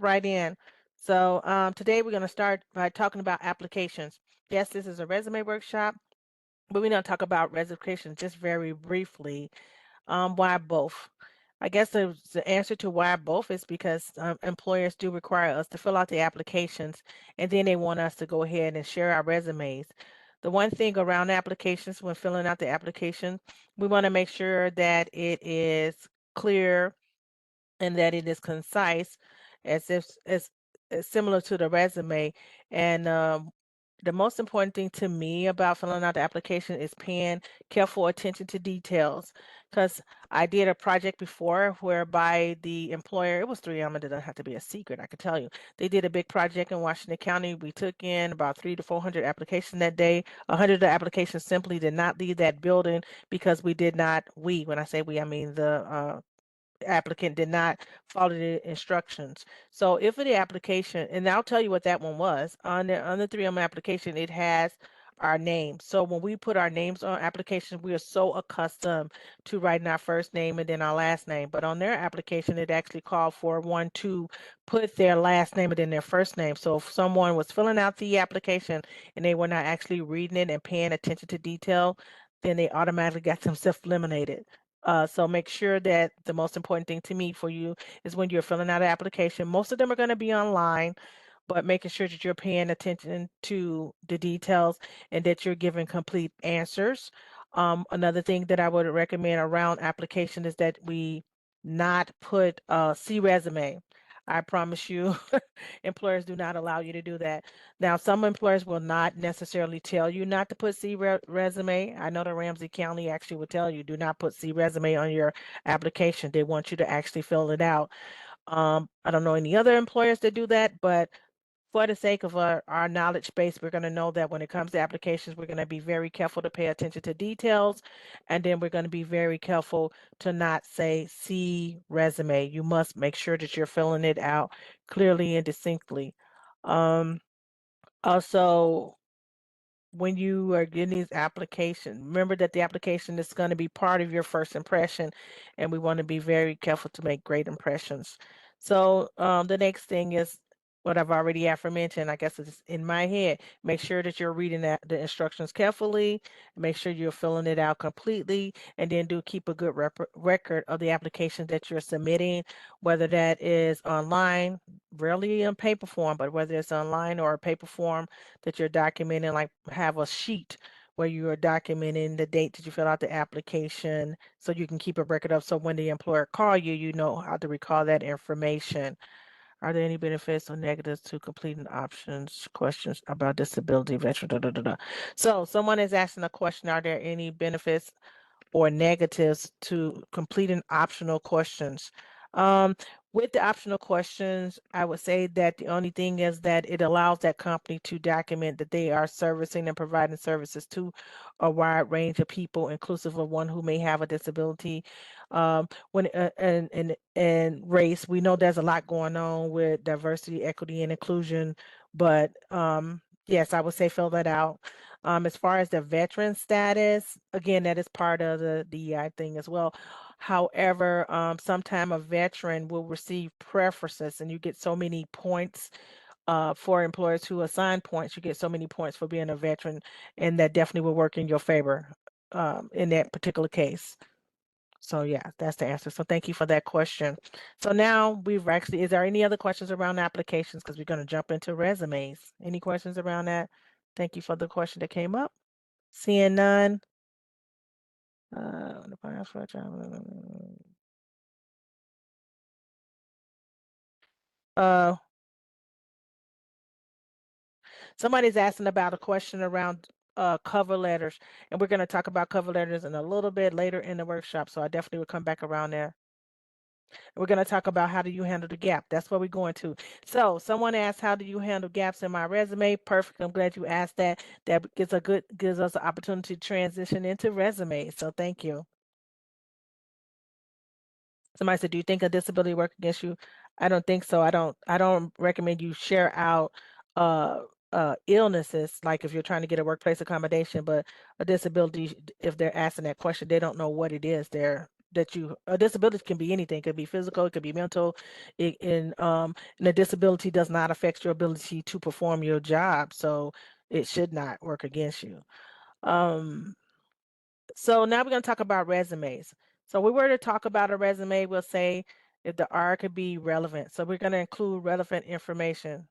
right in. So today we're going to start by talking about applications. Yes, this is a resume workshop, but we're going to talk about resume just very briefly. Why both? I guess the answer to why both is because employers do require us to fill out the applications, and then they want us to go ahead and share our resumes. The one thing around applications, when filling out the application, we want to make sure that it is clear and that it is concise, as if as similar to the resume. And the most important thing to me about filling out the application is paying careful attention to details. Because I did a project before whereby the employer, it was 3M, it doesn't have to be a secret, I can tell you. They did a big project in Washington County. We took in about 300 to 400 applications that day. 100 of the applications simply did not leave that building because we did not, when I say we, I mean the applicant did not follow the instructions. So if the application, and I'll tell you what that one was, on the 3M application, it has our name. So when we put our names on applications, we are so accustomed to writing our first name and then our last name. But on their application, it actually called for one to put their last name and then their first name. So if someone was filling out the application and they were not actually reading it and paying attention to detail, then they automatically got themselves eliminated. So make sure that the most important thing to me for you is when you're filling out an application, most of them are going to be online, but making sure that you're paying attention to the details and that you're giving complete answers. Another thing that I would recommend around application is that we not put C resume. I promise you, employers do not allow you to do that. Now, some employers will not necessarily tell you not to put resume. I know the Ramsey County actually would tell you do not put C resume on your application. They want you to actually fill it out. I don't know any other employers that do that, but for the sake of our knowledge base, we're going to know that when it comes to applications, we're going to be very careful to pay attention to details. And then we're going to be very careful to not say see resume. You must make sure that you're filling it out clearly and distinctly. Um, Also, when you are getting these applications, remember that the application is going to be part of your first impression, and we want to be very careful to make great impressions. So the next thing is what I've already aforementioned. I guess it's in my head. Make sure that you're reading the instructions carefully. Make sure you're filling it out completely, and then do keep a good record of the application that you're submitting, whether that is online, rarely in paper form, but whether it's online or a paper form that you're documenting, like have a sheet where you are documenting the date that you fill out the application so you can keep a record of, so when the employer call you, you know how to recall that information. Are there any benefits or negatives to completing options questions about disability veteran? Da, da, da, da. So someone is asking a question, are there any benefits or negatives to completing optional questions? Um, with the optional questions, I would say that the only thing is that it allows that company to document that they are servicing and providing services to a wide range of people, inclusive of one who may have a disability. When and race, we know there's a lot going on with diversity, equity, and inclusion, but yes, I would say fill that out. As far as the veteran status, again, that is part of the DEI thing as well. However, sometime a veteran will receive preferences, and you get so many points for employers who assign points. You get so many points for being a veteran, and that definitely will work in your favor in that particular case. So yeah, that's the answer. So thank you for that question. So now we've actually, is there any other questions around applications? Because we're going to jump into resumes. Any questions around that? Thank you for the question that came up. Seeing none. The finance for a job. Uh, Somebody's asking about a question around cover letters, and we're going to talk about cover letters in a little bit later in the workshop. So I definitely will come back around there. We're going to talk about how do you handle the gap. That's what we're going to. So someone asked, how do you handle gaps in my resume? Perfect. I'm glad you asked that. That gives us an opportunity to transition into resume. So thank you. Somebody said, do you think a disability work against you? I don't think so. I don't recommend you share out uh illnesses, like if you're trying to get a workplace accommodation, but a disability, if they're asking that question, they don't know what it is that you a disability can be anything. It could be physical, it could be mental, and a disability does not affect your ability to perform your job, so it should not work against you. Um, so now we're going to talk about resumes. So we were to talk about a resume, we'll say if the R could be relevant. So we're going to include relevant information.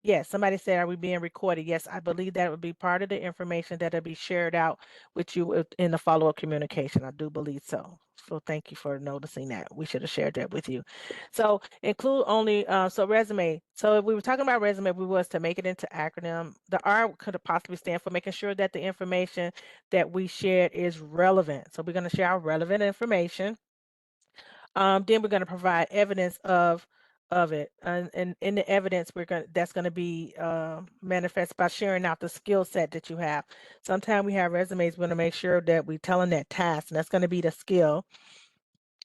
Yes, somebody said, are we being recorded? Yes, I believe that would be part of the information that'll be shared out with you in the follow-up communication. I do believe so. So thank you for noticing that. We should have shared that with you. So include only, so resume. So if we were talking about resume, we was to make it into acronym. The R could have possibly stand for making sure that the information that we shared is relevant. So we're going to share our relevant information. Then we're going to provide evidence of it, and in the evidence that's going to be manifest by sharing out the skill set that you have. Sometimes we have resumes. We want to make sure that we're telling that task, and that's going to be the skill.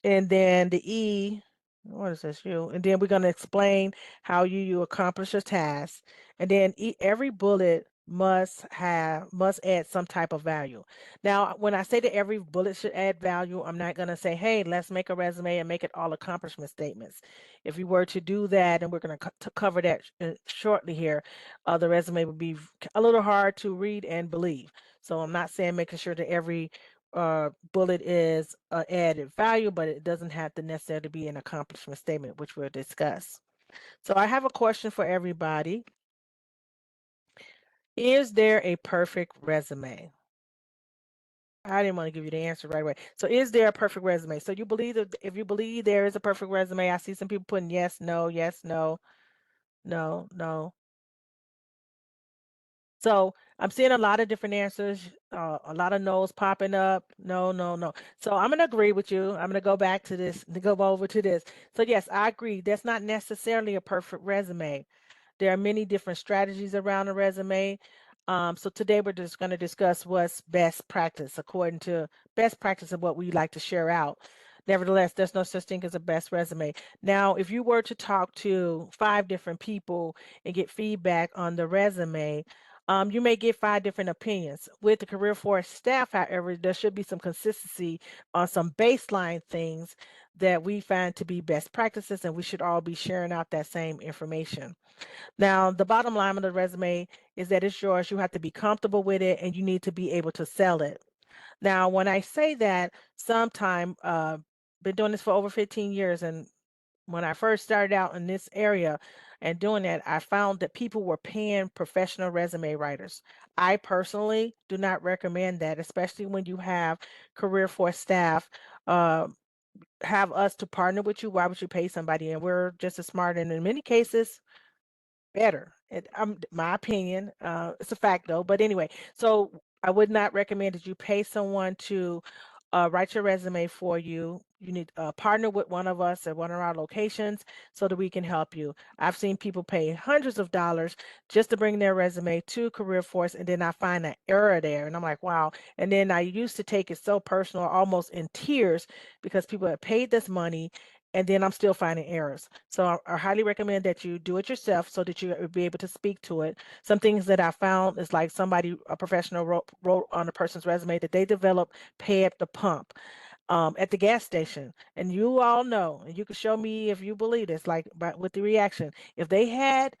And then the E, what is this? You. And then we're going to explain how you accomplish a task. And then every bullet must add some type of value. Now, when I say that every bullet should add value, I'm not going to say, hey, let's make a resume and make it all accomplishment statements. If you were to do that, and we're going to cover that shortly here, the resume would be a little hard to read and believe. So I'm not saying making sure that every bullet is added value, but it doesn't have to necessarily be an accomplishment statement, which we'll discuss. So I have a question for everybody. Is there a perfect resume? I didn't want to give you the answer right away. So is there a perfect resume? So you believe that if you believe there is a perfect resume, I see some people putting yes, no, no, no. So I'm seeing a lot of different answers, a lot of no's popping up. No, no, no. So I'm going to agree with you. I'm going to go back to this, to go over to this. So yes, I agree. That's not necessarily a perfect resume. There are many different strategies around a resume. So today we're just going to discuss what's best practice according to best practice of what we like to share out. Nevertheless, there's no such thing as a best resume. Now, if you were to talk to 5 different people and get feedback on the resume, you may get 5 different opinions. With the Career Force staff, however, there should be some consistency on some baseline things that we find to be best practices, and we should all be sharing out that same information. Now, the bottom line of the resume is that it's yours. You have to be comfortable with it, and you need to be able to sell it. Now, when I say that, sometime been doing this for over 15 years, and when I first started out in this area and doing that, I found that people were paying professional resume writers. I personally do not recommend that, especially when you have Career Force staff. Uh, have us to partner with you. Why would you pay somebody? And we're just as smart, and in many cases, better. My opinion. It's a fact though. But anyway, so I would not recommend that you pay someone to write your resume for you. You need to partner with one of us at one of our locations so that we can help you. I've seen people pay hundreds of dollars just to bring their resume to Career Force, and then I find an error there, and I'm like, wow. And then I used to take it so personal, almost in tears, because people have paid this money and then I'm still finding errors. So I highly recommend that you do it yourself so that you will be able to speak to it. Some things that I found is like a professional wrote on a person's resume that they developed pay at the pump at the gas station. And you all know, and you can show me if you believe this, like with the reaction. If they had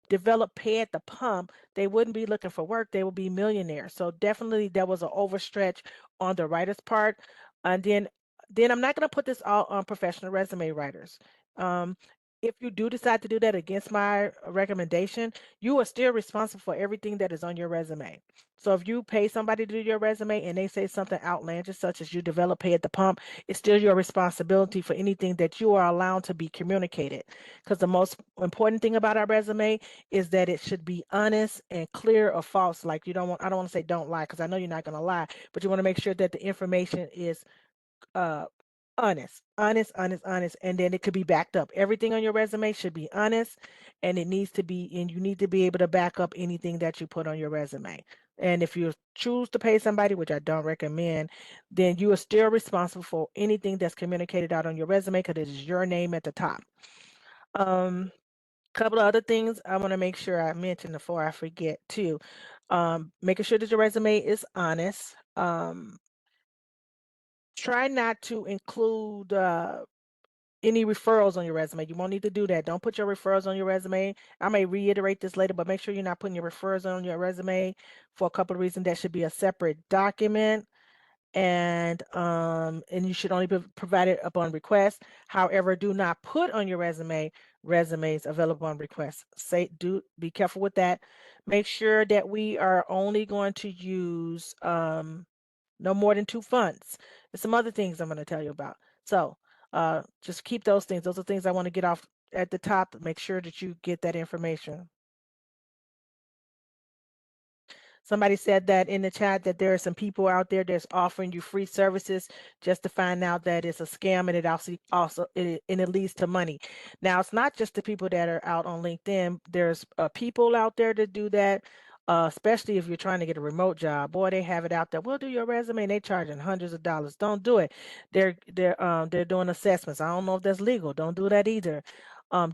developed pay at the pump, they wouldn't be looking for work. They would be millionaires. So definitely there was an overstretch on the writer's part. And then I'm not going to put this all on professional resume writers. Um, if you do decide to do that against my recommendation, you are still responsible for everything that is on your resume. So if you pay somebody to do your resume and they say something outlandish, such as you develop pay at the pump, it's still your responsibility for anything that you are allowed to be communicated. Because the most important thing about our resume is that it should be honest and clear or false. Like I don't want to say don't lie because I know you're not going to lie, but you want to make sure that the information is uh honest, and then it could be backed up. Everything on your resume should be honest, and you need to be able to back up anything that you put on your resume. And if you choose to pay somebody, which I don't recommend, then you are still responsible for anything that's communicated out on your resume because it is your name at the top. um Couple of other things I want to make sure I mention before I forget too. Making sure that your resume is honest. try not to include any referrals on your resume. You won't need to do that. Don't put your referrals on your resume. I may reiterate this later, but make sure you're not putting your referrals on your resume for a couple of reasons. That should be a separate document, and you should only be provided upon request. However, do not put on your resume resumes available on request. Do be careful with that. Make sure that we are only going to use no more than 2 fonts. There's some other things I'm going to tell you about. So just keep those things. Those are things I want to get off at the top to make sure that you get that information. Somebody said that in the chat that there are some people out there that's offering you free services just to find out that it's a scam, and it leads to money. Now, it's not just the people that are out on LinkedIn. There's people out there that do that. Especially if you're trying to get a remote job, boy, they have it out there. We'll do your resume, and they charging hundreds of dollars. Don't do it. They're doing assessments. I don't know if that's legal. Don't do that either.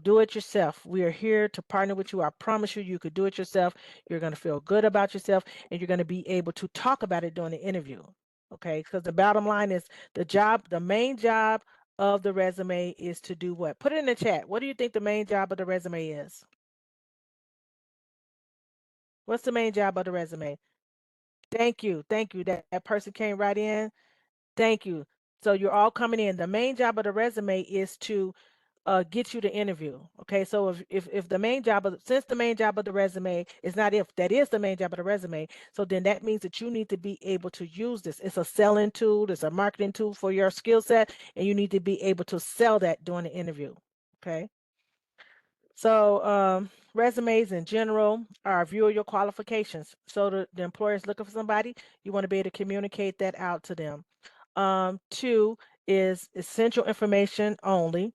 Do it yourself. We are here to partner with you. I promise you, you could do it yourself. You're going to feel good about yourself, and you're going to be able to talk about it during the interview. Okay, because the bottom line is the main job of the resume is to do what? Put it in the chat. What do you think the main job of the resume is? What's the main job of the resume? Thank you. Thank you. That person came right in. Thank you. So you're all coming in. The main job of the resume is to get you the interview. Okay, so if the main job of since the main job of the resume is not if that is the main job of the resume, so then that means that you need to be able to use this. It's a selling tool, it's a marketing tool for your skill set, and you need to be able to sell that during the interview. Okay. So resumes in general are a view of your qualifications. So the employer is looking for somebody, you want to be able to communicate that out to them. Two is essential information only.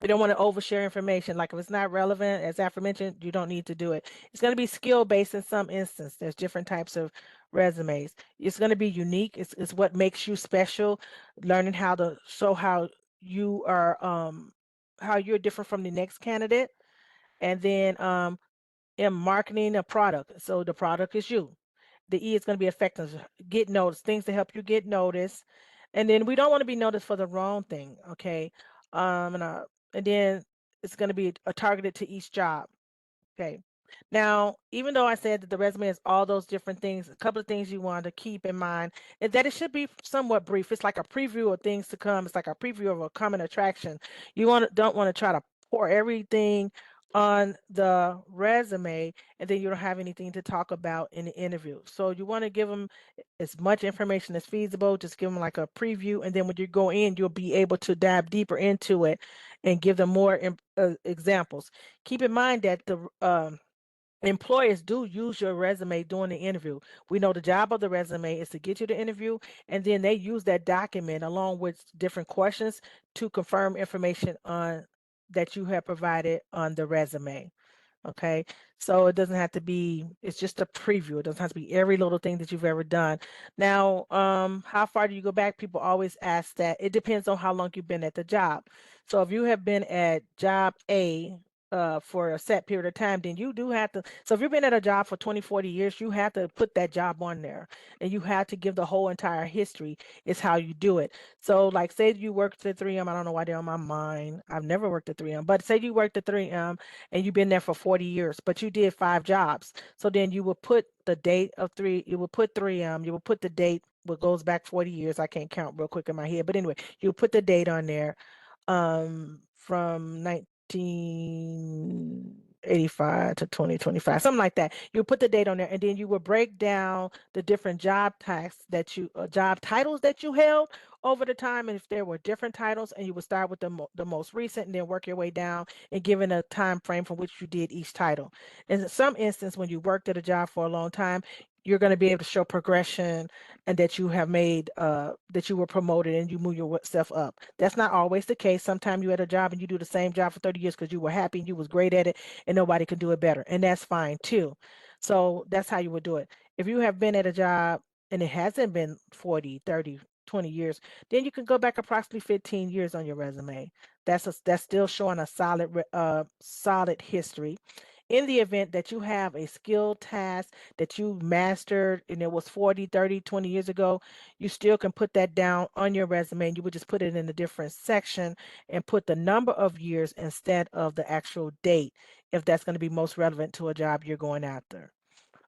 We don't want to overshare information. Like if it's not relevant, as aforementioned, you don't need to do it. It's going to be skill based in some instance. There's different types of resumes. It's going to be unique. It's what makes you special. Learning how to show you are how you're different from the next candidate. And then in marketing a product. So the product is you. The E is going to be effective. Get noticed. Things to help you get noticed. And then we don't want to be noticed for the wrong thing. Okay. And then it's going to be targeted to each job. Okay. Now, even though I said that the resume is all those different things, a couple of things you want to keep in mind is that it should be somewhat brief. It's like a preview of things to come. It's like a preview of a coming attraction. Don't want to try to pour everything on the resume, and then you don't have anything to talk about in the interview. So you want to give them as much information as feasible. Just give them like a preview, and then when you go in, you'll be able to dive deeper into it and give them more examples. Keep in mind that the employers do use your resume during the interview. We know the job of the resume is to get you the interview, and then they use that document along with different questions to confirm information on that you have provided on the resume. Okay, so it doesn't have to be, it's just a preview. It doesn't have to be every little thing that you've ever done. Now, how far do you go back? People always ask that. It depends on how long you've been at the job. So if you have been at job A for a set period of time, then you do have to. So if you've been at a job for 20, 40 years, you have to put that job on there, and you have to give the whole entire history. Is how you do it. So like say you worked at 3M, I don't know why they're on my mind. I've never worked at 3M, but say you worked at 3M and you've been there for 40 years, but you did 5 jobs. So then you will put the date of you will put 3M, you will put the date what goes back 40 years. I can't count real quick in my head, but anyway, you put the date on there from 1985 to 2025, something like that. You put the date on there, and then you will break down the different job job titles that you held over the time, and if there were different titles, and you would start with the most recent and then work your way down and given a time frame from which you did each title. In some instance, when you worked at a job for a long time, you're going to be able to show progression and that you have made that you were promoted and you move yourself up. That's not always the case. Sometimes you at a job and you do the same job for 30 years because you were happy and you was great at it and nobody can do it better, and that's fine too. So that's how you would do it. If you have been at a job and it hasn't been 40, 30, 20 years, then you can go back approximately 15 years on your resume. That's still showing a solid history. In the event that you have a skill task that you mastered and it was 40, 30, 20 years ago, you still can put that down on your resume and you would just put it in a different section and put the number of years instead of the actual date if that's going to be most relevant to a job you're going after.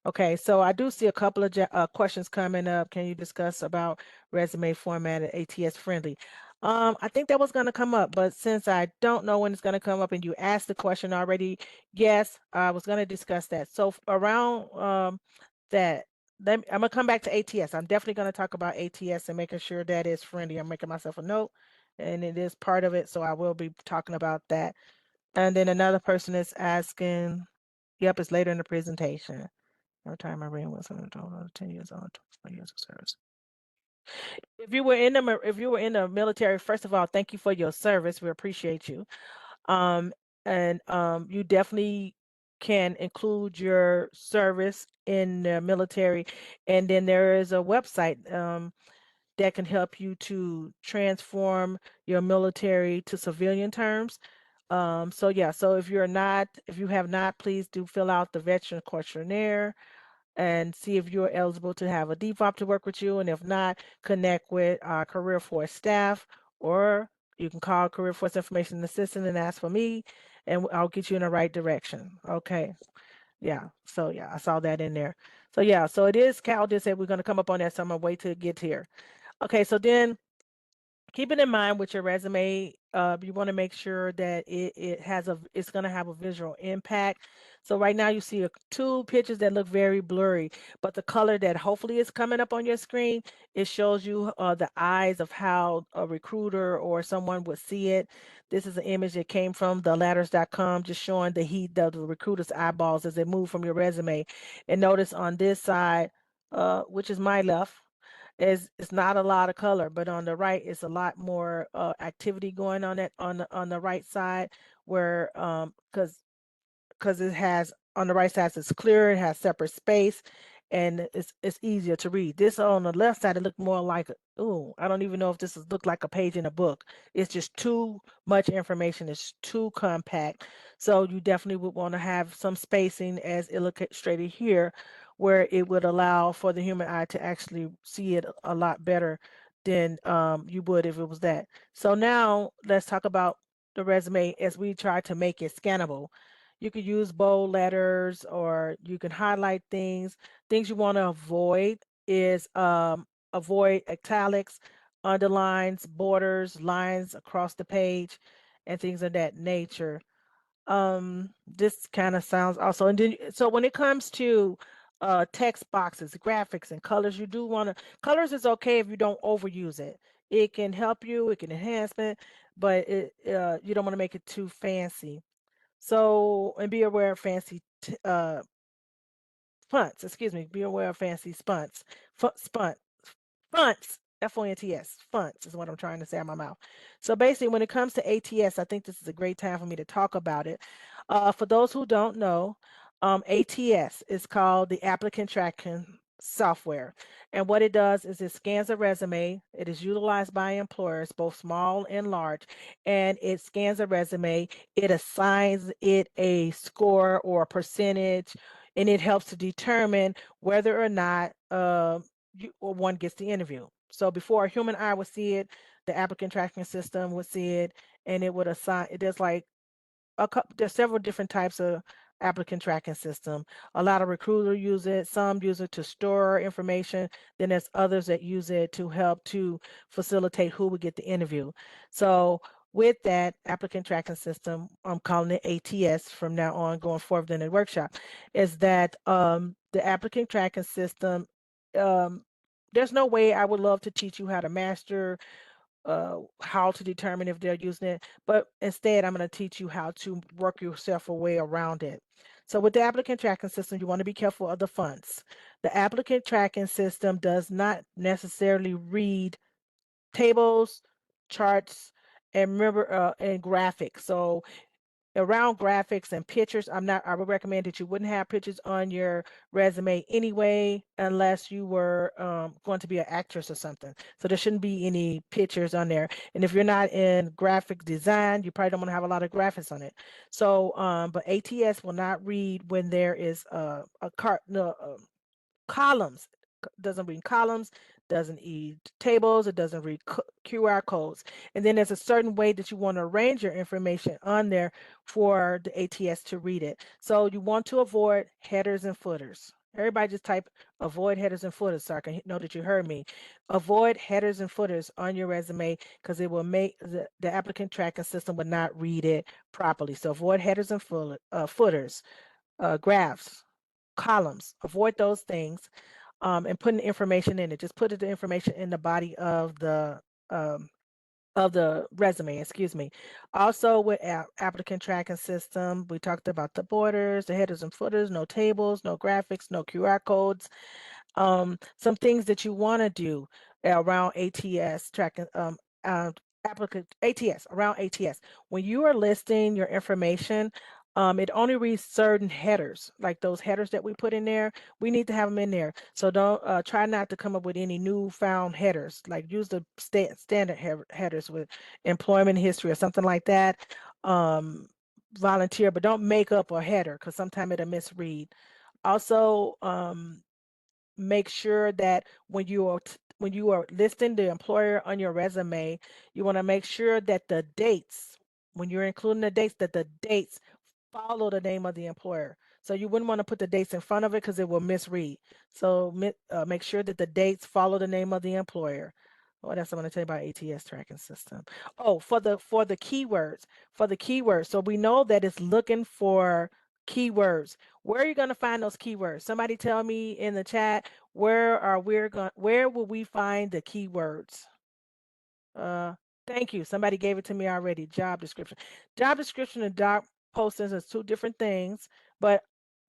Okay, so I do see a couple of questions coming up. Can you discuss about resume format and ATS friendly? I think that was going to come up, but since I don't know when it's going to come up and you asked the question already, yes, I was going to discuss that. So around that, I'm going to come back to ATS. I'm definitely going to talk about ATS and making sure that it's friendly. I'm making myself a note, and it is part of it, so I will be talking about that. And then another person is asking, yep, it's later in the presentation. Every time I ran was 10 years old, 20 years of service. If you were in the military, first of all, thank you for your service. We appreciate you. Um, and you definitely can include your service in the military. And then there is a website that can help you to transform your military to civilian terms. So yeah, so if you have not, please do fill out the veteran questionnaire and see if you're eligible to have a DFOP to work with you. And if not, connect with our Career Force staff, or you can call Career Force Information Assistant and ask for me, and I'll get you in the right direction. Okay. Yeah. So yeah, I saw that in there. So yeah, so it is, Cal did say we're going to come up on that, so I'm going to wait till it gets here. Okay, so then keep it in mind with your resume. You want to make sure that it's going to have a visual impact. So right now you see two pictures that look very blurry, but the color that hopefully is coming up on your screen, it shows you the eyes of how a recruiter or someone would see it. This is an image that came from theladders.com, just showing the heat of the recruiter's eyeballs as they move from your resume. And notice on this side, which is my left, is it's not a lot of color, but on the right it's a lot more activity going on on the right side, where because it has on the right side it's clearer, it has separate space, and it's easier to read. This on the left side, it looked more like, oh, I don't even know if this is look like a page in a book. It's just too much information. It's too compact. So you definitely would want to have some spacing as illustrated here, where it would allow for the human eye to actually see it a lot better than you would if it was that. So now let's talk about the resume as we try to make it scannable. You could use bold letters, or you can highlight things. Things you want to avoid is avoid italics, underlines, borders, lines across the page, and things of that nature. This kind of sounds also, and then so when it comes to text boxes, graphics, and colors, you do want to, colors is okay if you don't overuse it. It can help you, it can enhance it, but you don't want to make it too fancy. So, and be aware of fancy fonts. Excuse me. Be aware of fancy fonts. Fonts. Fonts. Fonts is what I'm trying to say out my mouth. So basically, when it comes to ATS, I think this is a great time for me to talk about it. For those who don't know, ATS is called the Applicant Tracking Software. And what it does is it scans a resume. It is utilized by employers, both small and large, and it scans a resume. It assigns it a score or a percentage, and it helps to determine whether or not or one gets the interview. So before a human eye would see it, the applicant tracking system would see it, and it would assign. There's like there's several different types of applicant tracking system. A lot of recruiters use it. Some use it to store information. Then there's others that use it to help to facilitate who would get the interview. So with that applicant tracking system, I'm calling it ATS from now on, going forward in the workshop, is that the applicant tracking system, um, there's no way I would love to teach you how to master how to determine if they're using it, but instead I'm going to teach you how to work yourself a way around it. So with the applicant tracking system, you want to be careful of the fonts. The applicant tracking system does not necessarily read tables, charts, and remember and graphics. So around graphics and pictures, I would recommend that you wouldn't have pictures on your resume anyway, unless you were going to be an actress or something. So there shouldn't be any pictures on there. And if you're not in graphic design, you probably don't want to have a lot of graphics on it. So, but ATS will not read when there is a cart, no, columns. Doesn't read columns, doesn't read tables, it doesn't read QR codes. And then there's a certain way that you want to arrange your information on there for the ATS to read it. So you want to avoid headers and footers. Everybody just type avoid headers and footers so I can know that you heard me. Avoid headers and footers on your resume because it will make the applicant tracking system will not read it properly. So avoid headers and footers, graphs, columns. Avoid those things, and putting information in it. Just put the information in the body um, of the resume. Excuse me. Also, with applicant tracking system, we talked about the borders, the headers and footers, no tables, no graphics, no QR codes. Some things that you want to do around ATS tracking, uh, applicant ATS around ATS. When you are listing your information, it only reads certain headers, like those headers that we put in there. We need to have them in there. So don't try not to come up with any newfound headers. Like use the standard headers with employment history or something like that. Um, Volunteer, but don't make up a header because sometimes it'll misread. Also, make sure that when you are listing the employer on your resume, you want to make sure that the dates, when you're including the dates, that the dates follow the name of the employer. So you wouldn't want to put the dates in front of it because it will misread. So make sure that the dates follow the name of the employer. What else I'm going to tell you about ATS tracking system? Oh, for the keywords. So we know that it's looking for keywords. Where are you going to find those keywords? Somebody tell me in the chat, where will we find the keywords? Uh, Thank you. Somebody gave it to me already. Job description. Job description and job postings is two different things, but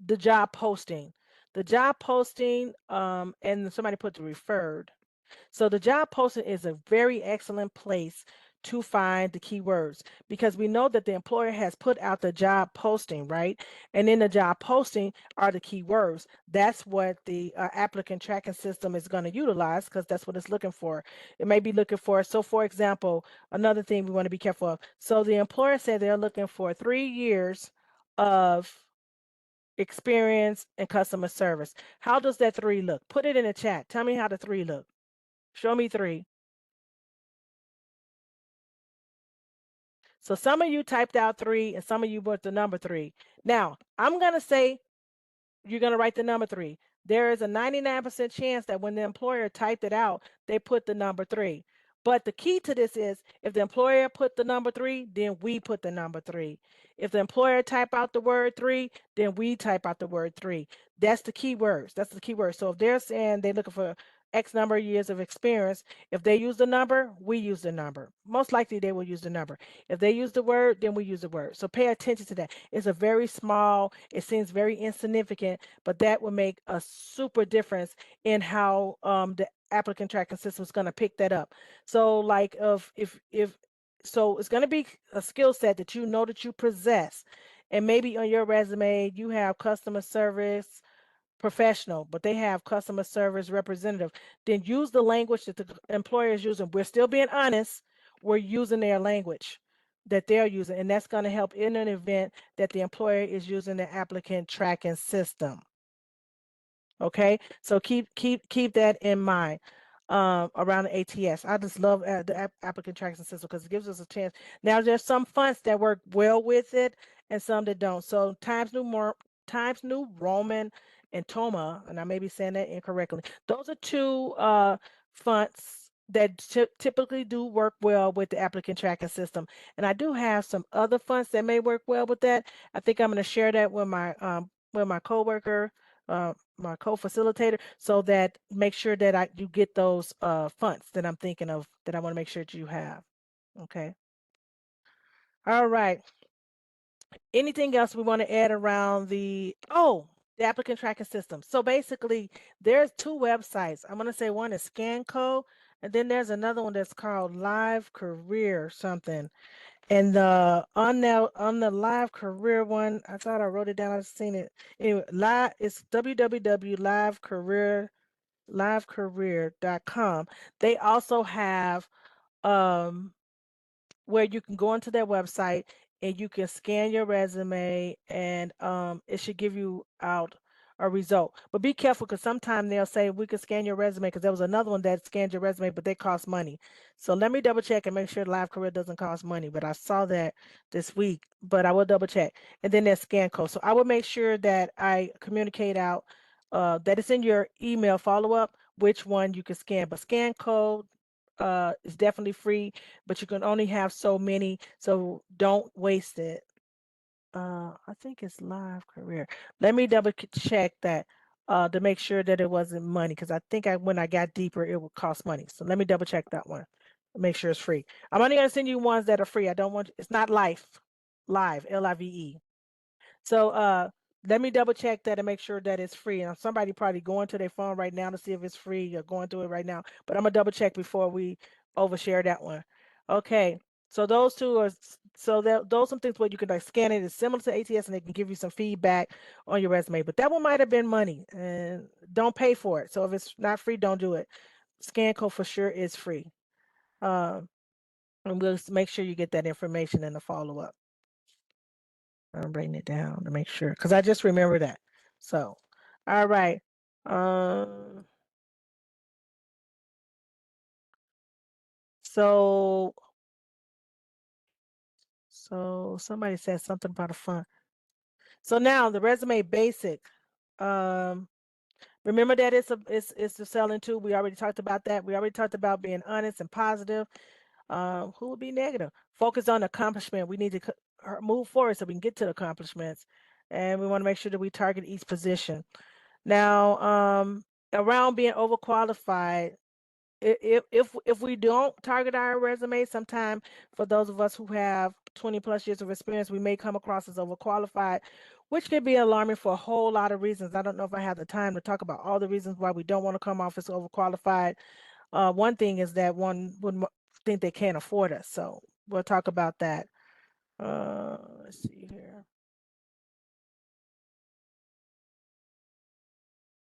the job posting. The job posting, and somebody put the referred. So the job posting is a very excellent place to find the keywords because we know that the employer has put out the job posting, right? And in the job posting are the keywords. That's what the applicant tracking system is going to utilize because that's what it's looking for. It may be looking for, so for example, another thing we want to be careful of. So the employer said they're looking for 3 years of experience in customer service. How does that 3 look? Put it in the chat. Tell me how the 3 look. Show me 3. So some of you typed out 3 and some of you put the number 3. Now, I'm going to say you're going to write the number 3. There is a 99% chance that when the employer typed it out, they put the number 3. But the key to this is if the employer put the number 3, then we put the number 3. If the employer type out the word 3, then we type out the word 3. That's the key words. That's the key word. So if they're saying they're looking for X number of years of experience, if they use the number, we use the number. Most likely they will use the number. If they use the word, then we use the word. So pay attention to that. It's a very small, it seems very insignificant, but that will make a super difference in how the applicant tracking system is going to pick that up. So like if so it's going to be a skill set that you know that you possess. And maybe on your resume you have customer service professional, but they have customer service representative, then use the language that the employer is using. We're still being honest. We're using their language that they're using, and that's going to help in an event that the employer is using the applicant tracking system. Okay, so keep that in mind around the ATS. I just love the applicant tracking system because it gives us a chance. Now there's some fonts that work well with it and some that don't. So Times New Roman and Toma, and I may be saying that incorrectly. Those are two fonts that typically do work well with the applicant tracking system. And I do have some other fonts that may work well with that. I think I'm going to share that with my coworker, my co-facilitator, so that make sure that you get those fonts that I'm thinking of that I want to make sure that you have. Okay. All right. Anything else we want to add around the applicant tracking system? So basically, there's 2 websites. I'm going to say one is Scanco, and then there's another one that's called Live Career something. And on the live career one, I thought I wrote it down. I've seen it. Anyway, live it's www.livecareer.com. They also have um where you can go into their website and you can scan your resume and it should give you out a result. But be careful because sometimes they'll say we can scan your resume because there was another one that scanned your resume, but they cost money. So let me double check and make sure Live Career doesn't cost money. But I saw that this week, but I will double check. And then there's scan code. So I will make sure that I communicate out that it's in your email follow up which one you can scan. But scan code is definitely free, but you can only have so many, so don't waste it. I think it's Live Career. Let me check that to make sure that it wasn't money, because I think when I got deeper, it would cost money. So let me double check that one. Make sure it's free. I'm only gonna send you ones that are free. I don't want it's not live, Live. So let me double check that and make sure that it's free. And somebody probably going to their phone right now to see if it's free or going through it right now. But I'm gonna double check before we overshare that one. Okay. So those two are those some things where you can like scan it. It's similar to ATS and they can give you some feedback on your resume. But that one might have been money and don't pay for it. So if it's not free, don't do it. Scan code for sure is free. Um, and we'll make sure you get that information in the follow up. I'm writing it down to make sure because I just remember that. So, all right. Um, so somebody said something about a fund. So now the resume basic. Um, remember that it's the selling tool. We already talked about that. We already talked about being honest and positive. Who would be negative? Focus on accomplishment. We need to move forward so we can get to the accomplishments, and we want to make sure that we target each position. Now, around being overqualified, if we don't target our resume, sometime for those of us who have 20 plus years of experience, we may come across as overqualified, which can be alarming for a whole lot of reasons. I don't know if I have the time to talk about all the reasons why we don't want to come off as overqualified. One thing is that one would think they can't afford us, so we'll talk about that. Let's see here.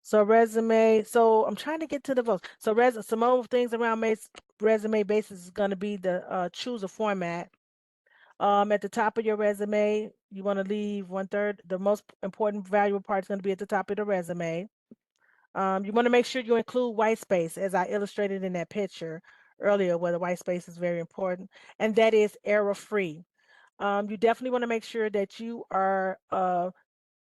So resume. So I'm trying to get to the votes. So some other things around resume basis is going to be the choose a format. At the top of your resume, you want to leave 1/3. The most important valuable part is going to be at the top of the resume. You want to make sure you include white space, as I illustrated in that picture earlier, where the white space is very important, and that is error free. You definitely want to make sure that you are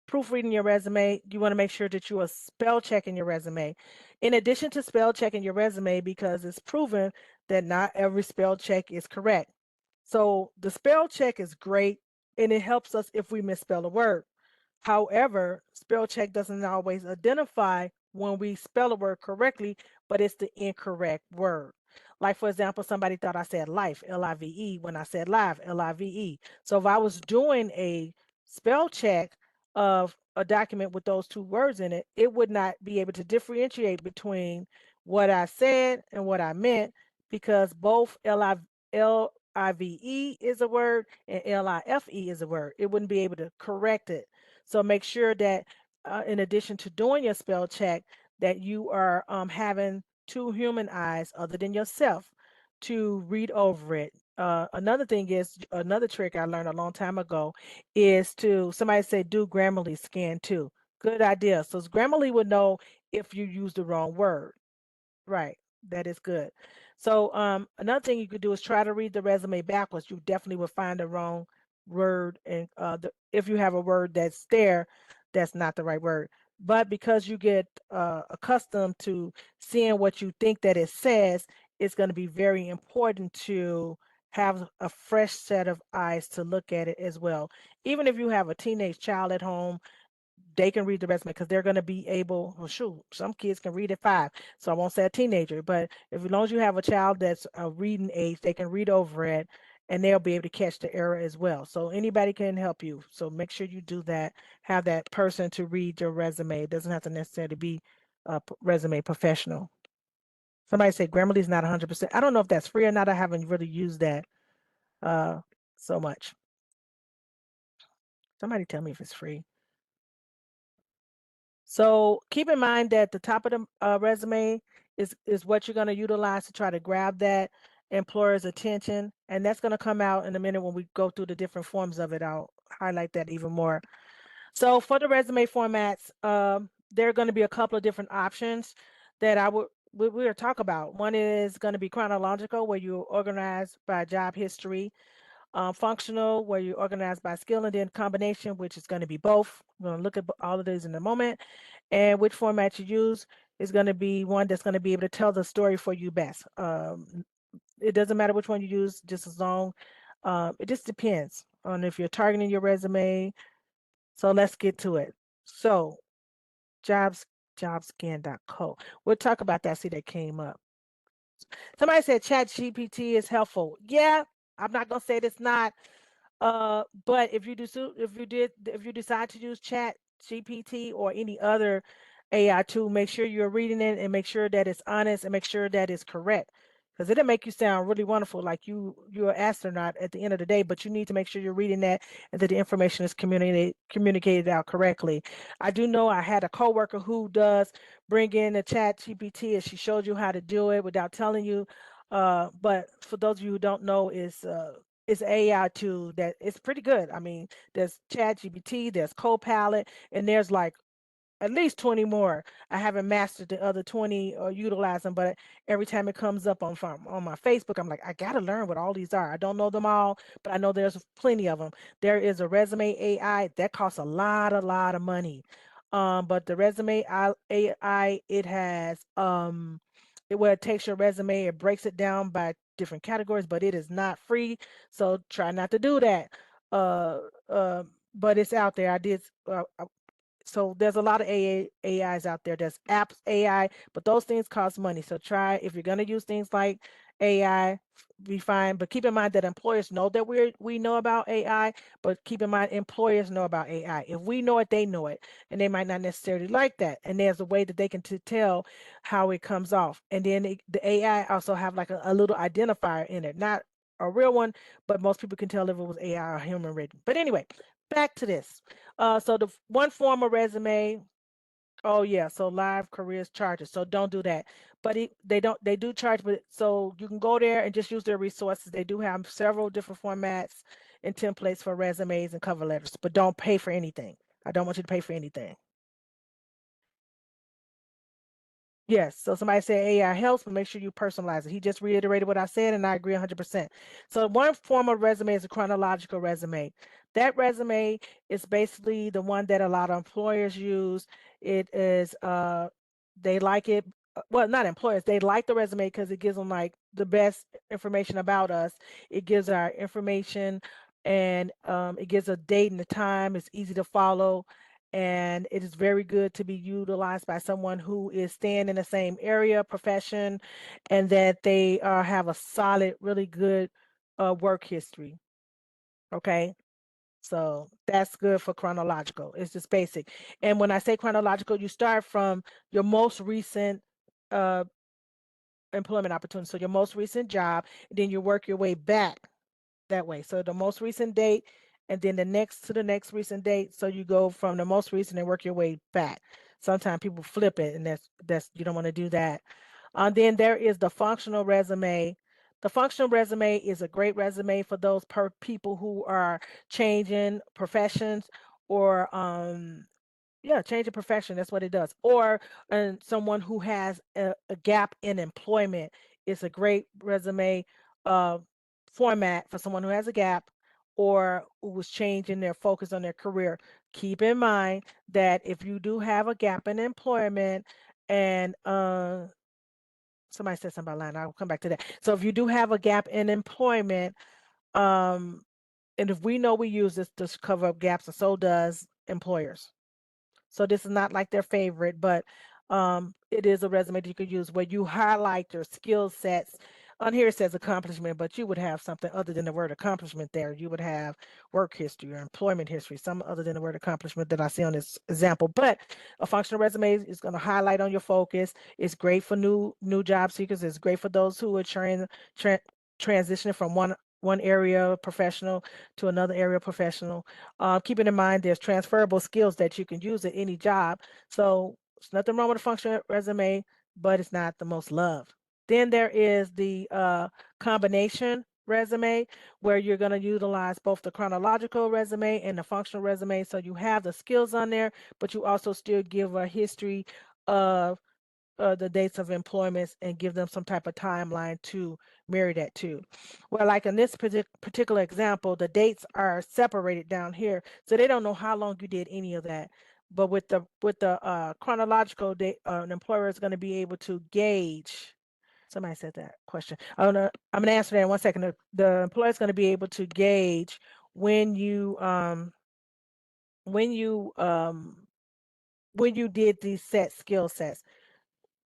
proofreading your resume, you want to make sure that you are spell checking your resume. In addition to spell checking your resume, because it's proven that not every spell check is correct. So the spell check is great and it helps us if we misspell a word. However, spell check doesn't always identify when we spell a word correctly, but it's the incorrect word. Like, for example, somebody thought I said life, Live, when I said live, Live. So if I was doing a spell check of a document with those two words in it, it would not be able to differentiate between what I said and what I meant because both Live is a word and Life is a word. It wouldn't be able to correct it. So make sure that in addition to doing your spell check, that you are having two human eyes other than yourself to read over it. Another thing is another trick I learned a long time ago is to somebody say do Grammarly scan too. Good idea. So Grammarly would know if you use the wrong word. Right. That is good. So another thing you could do is try to read the resume backwards. You definitely will find the wrong word, and if you have a word that's there, that's not the right word. But because you get accustomed to seeing what you think that it says, it's going to be very important to have a fresh set of eyes to look at it as well. Even if you have a teenage child at home, they can read the resume because they're going to be able, well, shoot, some kids can read at 5. So I won't say a teenager, but if as long as you have a child that's a reading age, they can read over it and they'll be able to catch the error as well. So anybody can help you. So make sure you do that. Have that person to read your resume. It doesn't have to necessarily be a resume professional. Somebody said Grammarly is not 100%. I don't know if that's free or not. I haven't really used that. Uh, so much. Somebody tell me if it's free. So keep in mind that the top of the resume is what you're going to utilize to try to grab that employer's attention, and that's going to come out in a minute when we go through the different forms of it. I'll highlight that even more. So for the resume formats, there are going to be a couple of different options that we'll talk about. One is going to be chronological, where you organize by job history. Functional, where you organize by skill, and then combination, which is going to be both. We're going to look at all of these in a moment. And which format you use is going to be one that's going to be able to tell the story for you best. It doesn't matter which one you use, just as long. It just depends on if you're targeting your resume. So let's get to it. So jobs, jobscan.co. We'll talk about that. See, that came up. Somebody said Chat GPT is helpful. Yeah, I'm not gonna say it's not. But if you decide to use Chat GPT or any other AI tool, make sure you're reading it and make sure that it's honest and make sure that it's correct. Because it'll make you sound really wonderful, like you're an astronaut at the end of the day, but you need to make sure you're reading that and that the information is communicated out correctly. I do know I had a coworker who does bring in the Chat GPT and she showed you how to do it without telling you. But for those of you who don't know, it's AI tool that it's pretty good. I mean, there's ChatGPT, there's Copilot, and there's like at least 20 more. I haven't mastered the other 20 or utilize them, but every time it comes up on my Facebook, I'm like, I gotta learn what all these are. I don't know them all, but I know there's plenty of them. There is a resume AI that costs a lot of money. But the resume AI, it has it where it takes your resume, it breaks it down by different categories, but it is not free. So try not to do that. Uh, but it's out there. So there's a lot of AIs out there. There's apps AI, but those things cost money. So try if you're going to use things like AI, be fine. But keep in mind that employers know that we know about AI, but keep in mind employers know about AI. If we know it, they know it, and they might not necessarily like that. And there's a way that they can tell how it comes off. And then the AI also have like a little identifier in it, not a real one, but most people can tell if it was AI or human written. But anyway, back to this. So the one form of resume, oh yeah, so live careers charges. So don't do that. But they do charge, but so you can go there and just use their resources. They do have several different formats and templates for resumes and cover letters, but don't pay for anything. I don't want you to pay for anything. Yes. So somebody said AI helps, but make sure you personalize it. He just reiterated what I said, and I agree 100%. So one form of resume is a chronological resume. That resume is basically the one that a lot of employers use. It is they like it. Well, not employers. They like the resume because it gives them like the best information about us. It gives our information, and it gives a date and a time. It's easy to follow, and it is very good to be utilized by someone who is staying in the same area, profession, and that they have a solid, really good work history. Okay. So that's good for chronological. It's just basic. And when I say chronological, you start from your most recent uh, employment opportunity. So your most recent job, then you work your way back that way. So the most recent date and then the next to the next recent date. So you go from the most recent and work your way back. Sometimes people flip it, and that's you don't want to do that. Then there is the functional resume. The functional resume is a great resume for those people who are changing professions or yeah, change of profession. That's what it does. Or someone who has a gap in employment is a great resume uh, format for someone who has a gap or who was changing their focus on their career. Keep in mind that if you do have a gap in employment and somebody said something about line, I'll come back to that. So if you do have a gap in employment, um, and if we know we use this to cover up gaps, and so does employers. So this is not like their favorite, but it is a resume that you could use where you highlight your skill sets. On here it says accomplishment, but you would have something other than the word accomplishment there. You would have work history or employment history, some other than the word accomplishment that I see on this example. But a functional resume is going to highlight on your focus. It's great for new job seekers. It's great for those who are transitioning from one one area professional to another area professional. Keeping in mind there's transferable skills that you can use at any job. So there's nothing wrong with a functional resume, but it's not the most loved. Then there is the combination resume where you're going to utilize both the chronological resume and the functional resume. So you have the skills on there, but you also still give a history of the dates of employments and give them some type of timeline to marry that to. Well, like in this particular example, the dates are separated down here, so they don't know how long you did any of that. But with the chronological date, an employer is going to be able to gauge. Somebody said that question. I'm gonna answer that in 1 second. The employer is going to be able to gauge when you when you um when you did these skill sets,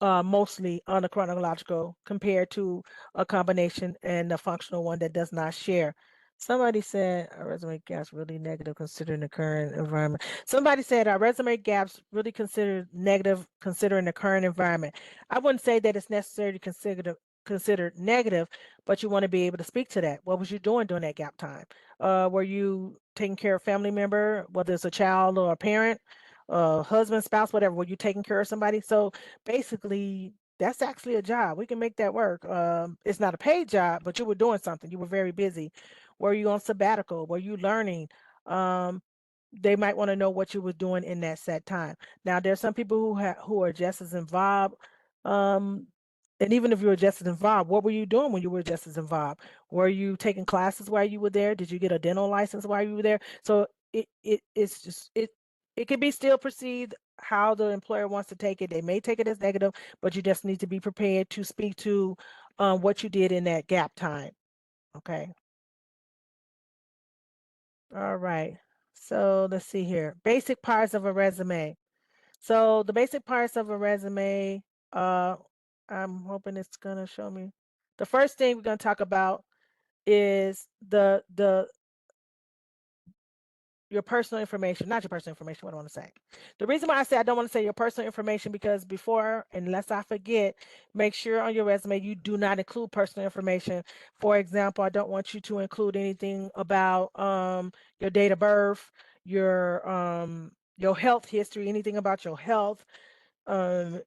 mostly on a chronological compared to a combination and a functional one that does not share. Somebody said our resume gaps really negative considering the current environment. Somebody said our resume gaps really considered negative considering the current environment. I wouldn't say that it's necessary to considered negative, but you want to be able to speak to that. What was you doing during that gap time? Were you taking care of a family member, whether it's a child or a parent, husband, spouse, whatever? Were you taking care of somebody? So basically that's actually a job. We can make that work. It's not a paid job, but you were doing something. You were very busy. Were you on sabbatical? Were you learning? Um, they might want to know what you were doing in that set time. Now, there's some people who are just as involved. Um, and even if you were just as involved, what were you doing when you were just as involved? Were you taking classes while you were there? Did you get a dental license while you were there? So it's just it can be still perceived how the employer wants to take it. They may take it as negative, but you just need to be prepared to speak to what you did in that gap time. Okay. All right. So let's see here. Basic parts of a resume. So the basic parts of a resume, uh, I'm hoping it's gonna show me. The first thing we're gonna talk about is the your personal information, not your personal information. What do I want to say? The reason why I say I don't want to say your personal information because before, unless I forget, make sure on your resume you do not include personal information. For example, I don't want you to include anything about your date of birth, your health history, anything about your health,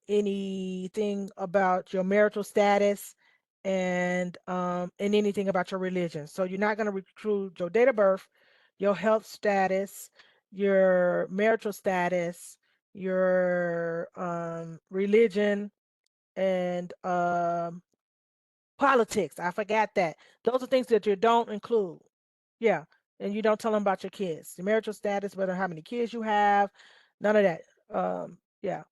anything about your marital status, and anything about your religion. So you're not going to include your date of birth, your health status, your marital status, your religion, and politics. I forgot that. Those are things that you don't include. Yeah. And you don't tell them about your kids, your marital status, whether how many kids you have, none of that. Yeah.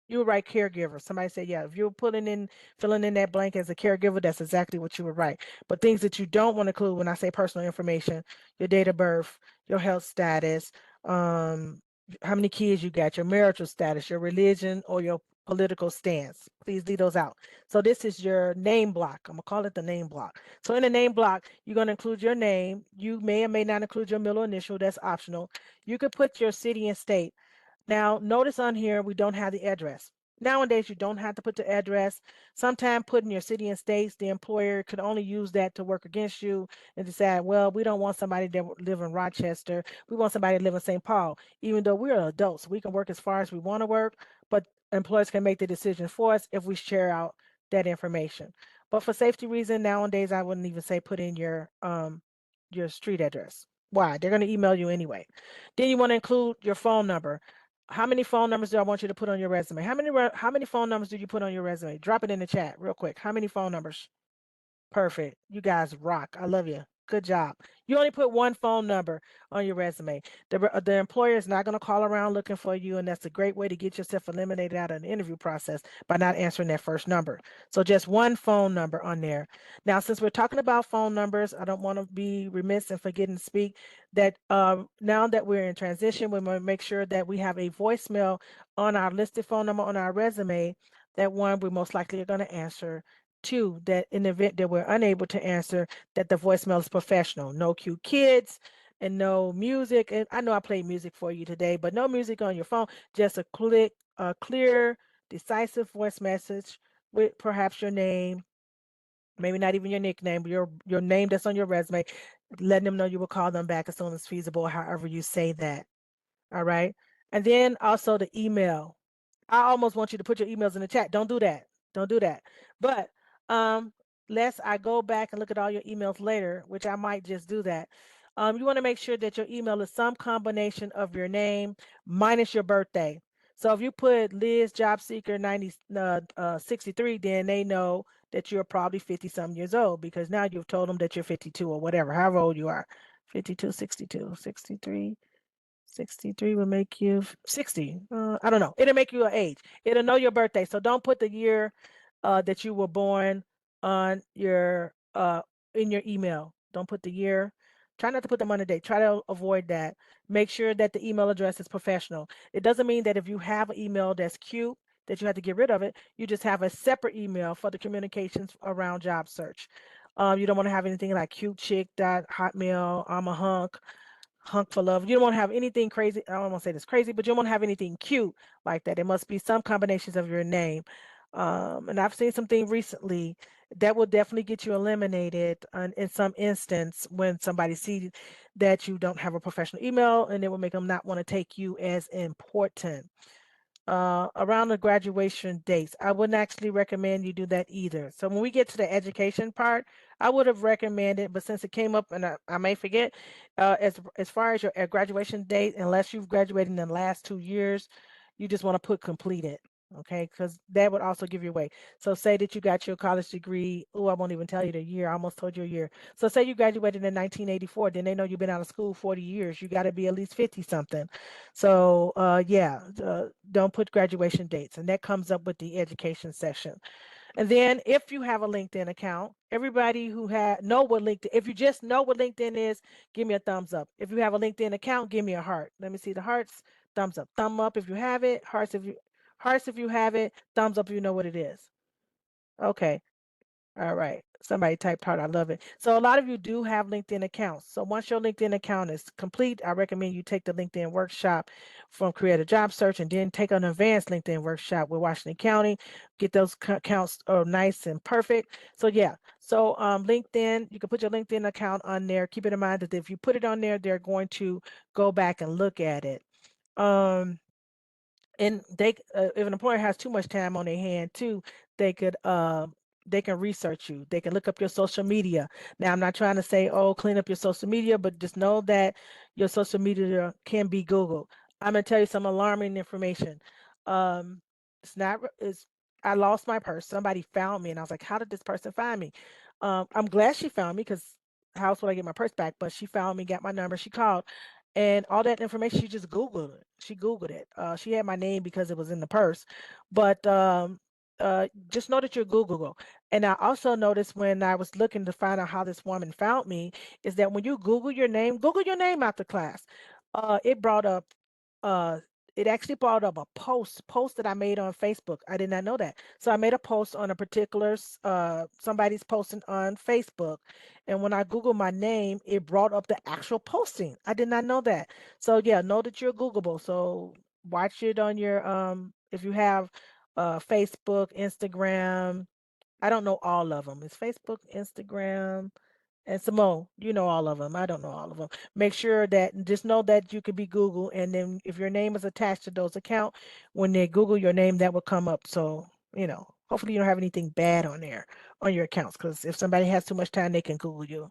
You were right, caregiver. Somebody said, yeah, if you're filling in that blank as a caregiver, that's exactly what you were right. But things that you don't want to include when I say personal information, your date of birth, your health status, um, how many kids you got, your marital status, your religion, or your political stance. Please leave those out. So this is your name block. I'm gonna call it the name block. So in the name block, you're gonna include your name. You may or may not include your middle initial. That's optional. You could put your city and state. Now, notice on here, we don't have the address. Nowadays, you don't have to put the address. Sometimes putting your city and states, the employer could only use that to work against you and decide, well, we don't want somebody that live in Rochester. We want somebody to live in St. Paul. Even though we're adults, we can work as far as we want to work, but employers can make the decision for us if we share out that information. But for safety reason, nowadays, I wouldn't even say put in your street address. Why? They're going to email you anyway. Then you want to include your phone number. How many phone numbers do I want you to put on your resume? How many phone numbers do you put on your resume? Drop it in the chat real quick. How many phone numbers? Perfect. You guys rock. I love you. Good job. You only put one phone number on your resume. The employer is not going to call around looking for you, and that's a great way to get yourself eliminated out of the interview process by not answering that first number. So just one phone number on there. Now, since we're talking about phone numbers, I don't want to be remiss in forgetting to speak that now that we're in transition, we want to make sure that we have a voicemail on our listed phone number on our resume. That one we most likely are going to answer. Two, that in the event that we're unable to answer, that the voicemail is professional. No cute kids and no music. And I know I played music for you today, but no music on your phone. Just a clear, decisive voice message with perhaps your name Maybe not even your nickname, but your name that's on your resume, letting them know you will call them back as soon as feasible, however you say that. All right. And then also the email. I almost want you to put your emails in the chat. Don't do that. Don't do that. But um, lest I go back and look at all your emails later, which I might just do that. You want to make sure that your email is some combination of your name minus your birthday. So if you put Liz Job Seeker 63, then they know that you're probably 50 some years old because now you've told them that you're 52 or whatever, however old you are. 52, 62, 63. 63 will make you 60. I don't know. It'll make you an age. It'll know your birthday. So don't put the year that you were born on your in your email. Don't put the year. Try not to put them on the date. Try to avoid that. Make sure that the email address is professional. It doesn't mean that if you have an email that's cute that you have to get rid of it. You just have a separate email for the communications around job search. You don't want to have anything like cute chick dot hotmail. I'm a hunk for love. You don't want to have anything crazy. I don't want to say this crazy, but you don't want to have anything cute like that. It must be some combinations of your name. And I've seen something recently that will definitely get you eliminated in some instance when somebody sees that you don't have a professional email, and it will make them not want to take you as important around the graduation dates. I wouldn't actually recommend you do that either. So when we get to the education part, I would have recommended, but since it came up and I may forget, as far as your graduation date, unless you've graduated in the last 2 years, you just want to put completed. Okay, because that would also give you away. So say that you got your college degree. Oh, I won't even tell you the year. I almost told you a year. So say you graduated in 1984, then they know you've been out of school 40 years. You got to be at least 50 something. So yeah, don't put graduation dates, and that comes up with the education section. And then if you have a LinkedIn account, everybody who know what LinkedIn, if you just know what LinkedIn is, give me a thumbs up. If you have a LinkedIn account, give me a heart. Let me see the hearts. Thumbs up. Thumb up if you have it. Hearts if you have it. Thumbs up if you know what it is. Okay. All right. Somebody typed hard. I love it. So a lot of you do have LinkedIn accounts. So once your LinkedIn account is complete, I recommend you take the LinkedIn workshop from Create a Job Search and then take an advanced LinkedIn workshop with Washington County. Get those accounts nice and perfect. So yeah. So LinkedIn, you can put your LinkedIn account on there. Keep it in mind that if you put it on there, they're going to go back and look at it. Um, and if an employer has too much time on their hand too, they could they can research you. They can look up your social media. Now, I'm not trying to say, oh, clean up your social media, but just know that your social media can be Googled. I'm gonna tell you some alarming information. um it's not it's I lost my purse. Somebody found me and I was like, how did this person find me? I'm glad she found me because how else would I get my purse back? But she found me, got my number, she called, and all that information she just Googled it. She Googled it. She had my name because it was in the purse, but just know that you're Googleable. And I also noticed when I was looking to find out how this woman found me is that when you Google your name after class, it brought up uh it actually brought up a post that I made on Facebook. I did not know that. So I made a post on a particular somebody's posting on Facebook, and when I Googled my name, it brought up the actual posting. I did not know that. So yeah, know that you're Googleable. So watch it on your if you have Facebook, Instagram. I don't know all of them. It's Facebook, Instagram, and Simone. You know all of them. I don't know all of them. Make sure that just know that you could be Google, and then if your name is attached to those accounts, when they Google your name, that will come up. So hopefully you don't have anything bad on there on your accounts, because if somebody has too much time, they can Google you.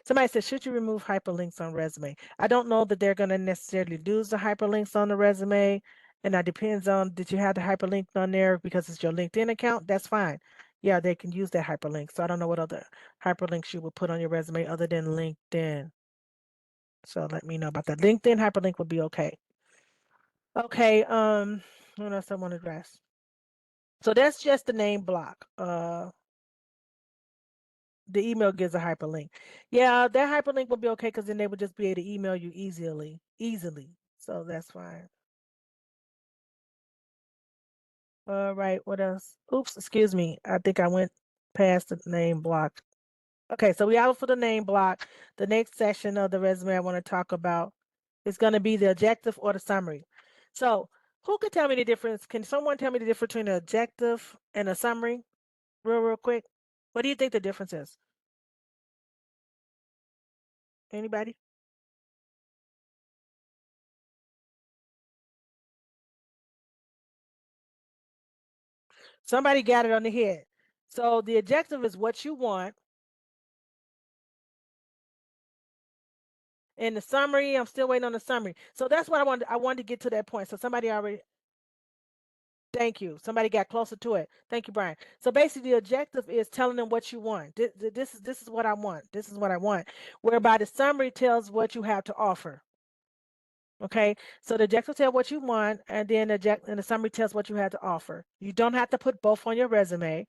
Somebody said, should you remove hyperlinks on resume? I don't know that they're going to necessarily lose the hyperlinks on the resume. And that depends on, did you have the hyperlink on there because it's your LinkedIn account? That's fine. Yeah, they can use that hyperlink. So I don't know what other hyperlinks you would put on your resume other than LinkedIn. So let me know about that. LinkedIn hyperlink would be okay. Okay, what else I want to address? So that's just the name block. The email gives a hyperlink. Yeah, that hyperlink will be okay because then they would just be able to email you easily. So that's fine. All right, what else? Oops, excuse me. I think I went past the name block. Okay, so we out for the name block. The next section of the resume I want to talk about is going to be the objective or the summary. So who could tell me the difference? Can someone tell me the difference between an objective and a summary? real quick? What do you think the difference is? Anybody? Somebody got it on the head. So the objective is what you want. In the summary, I'm still waiting on the summary. So that's what I wanted. I wanted to get to that point. So somebody already, thank you. Somebody got closer to it. Thank you, Brian. So basically, the objective is telling them what you want. This is what I want. This is what I want. Whereby the summary tells what you have to offer. Okay, so the objective tells what you want, and then the summary tells what you have to offer. You don't have to put both on your resume.